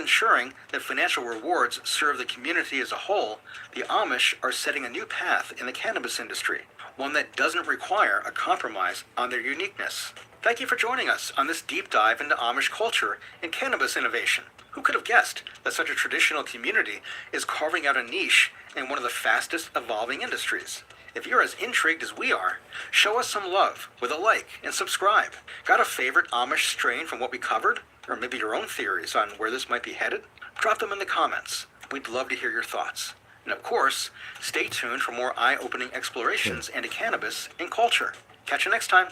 ensuring that financial rewards serve the community as a whole, the Amish are setting a new path in the cannabis industry, one that doesn't require a compromise on their uniqueness. Thank you for joining us on this deep dive into Amish culture and cannabis innovation. Who could have guessed that such a traditional community is carving out a niche in one of the fastest evolving industries? If you're as intrigued as we are, show us some love with a like and subscribe. Got a favorite Amish strain from what we covered? Or maybe your own theories on where this might be headed? Drop them in the comments. We'd love to hear your thoughts. And of course, stay tuned for more eye-opening explorations into cannabis and culture. Catch you next time.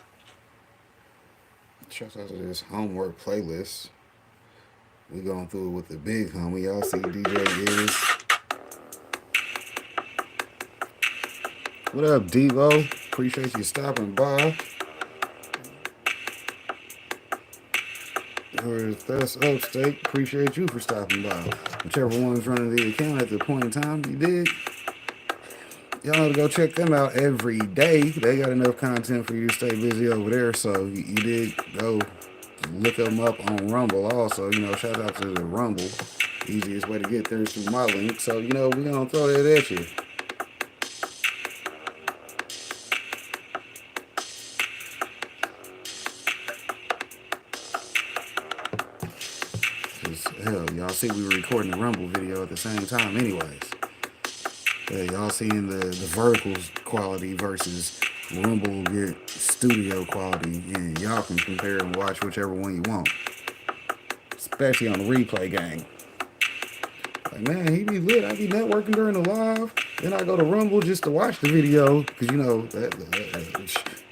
Shout out to this homework playlist. We going through it with the big homie. Y'all see DJ is. What up, Devo? Appreciate you stopping by. Or Thus Upstate, appreciate you for stopping by. Whichever one's running the account at the point in time, you did. Y'all know to go check them out every day. They got enough content for you to stay busy over there. So you did go look them up on Rumble also. Shout out to the Rumble. Easiest way to get there is through my link. So, we're going to throw that at you. Hell, y'all see we were recording the Rumble video at the same time anyways. Yeah, y'all seeing the verticals quality versus Rumble get studio quality, and y'all can compare and watch whichever one you want. Especially on the replay game. Like, man, he be lit. I be networking during the live. Then I go to Rumble just to watch the video. Because, that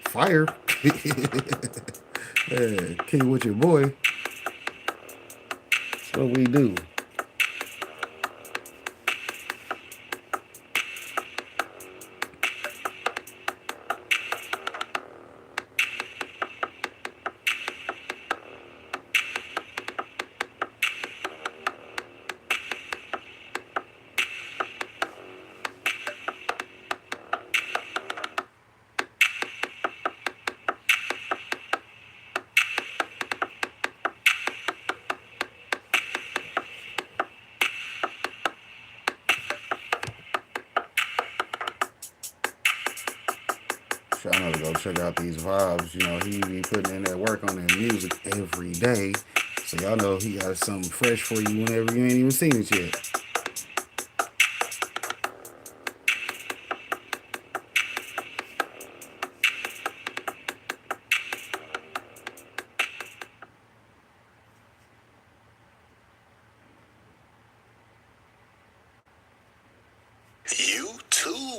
fire. Yeah, kick with your boy. That's what we do. Trying to go check out these vibes. He be putting in that work on that music every day. So y'all know he got something fresh for you whenever you ain't even seen it yet.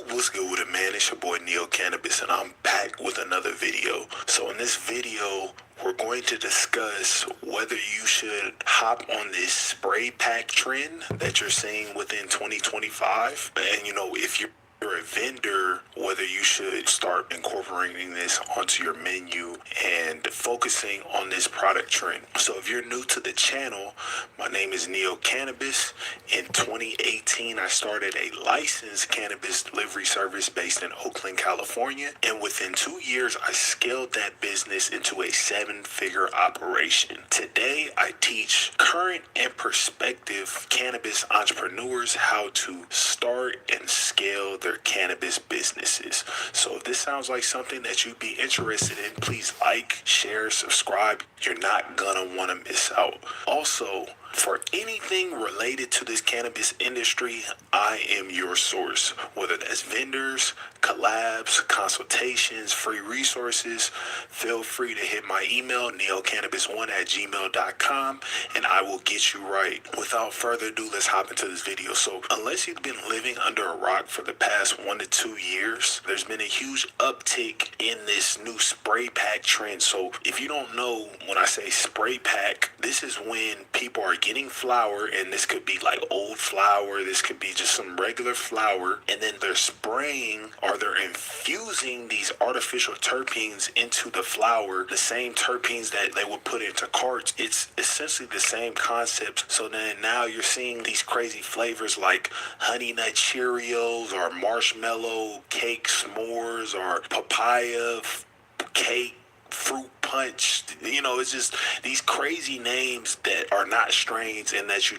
What's good with it, man? It's your boy Neo Cannabis, and I'm back with another video. So in this video, we're going to discuss whether you should hop on this spray pack trend that you're seeing within 2025. And if you're a vendor, whether you should start incorporating this onto your menu and focusing on this product trend. So if you're new to the channel, my name is Neo Cannabis. In 2018, I started a licensed cannabis delivery service based in Oakland, California. And within 2 years, I scaled that business into a 7-figure operation. Today, I teach current and prospective cannabis entrepreneurs how to start and scale their cannabis businesses. So if this sounds like something that you'd be interested in, please like, share, subscribe. You're not gonna want to miss out. Also, for anything related to this cannabis industry, I am your source. Whether that's vendors, collabs, consultations, free resources, feel free to hit my email, neocannabis1@gmail.com, and I will get you right. Without further ado, let's hop into this video. So unless you've been living under a rock for the past 1 to 2 years, there's been a huge uptick in this new spray pack trend. So if you don't know, when I say spray pack, this is when people are getting flour, and this could be like old flour, this could be just some regular flour, and then they're spraying or they're infusing these artificial terpenes into the flour, the same terpenes that they would put into carts. It's essentially the same concept. So then now you're seeing these crazy flavors like honey nut Cheerios or marshmallow cake s'mores or papaya cake fruit punch. It's just these crazy names that are not strains and that you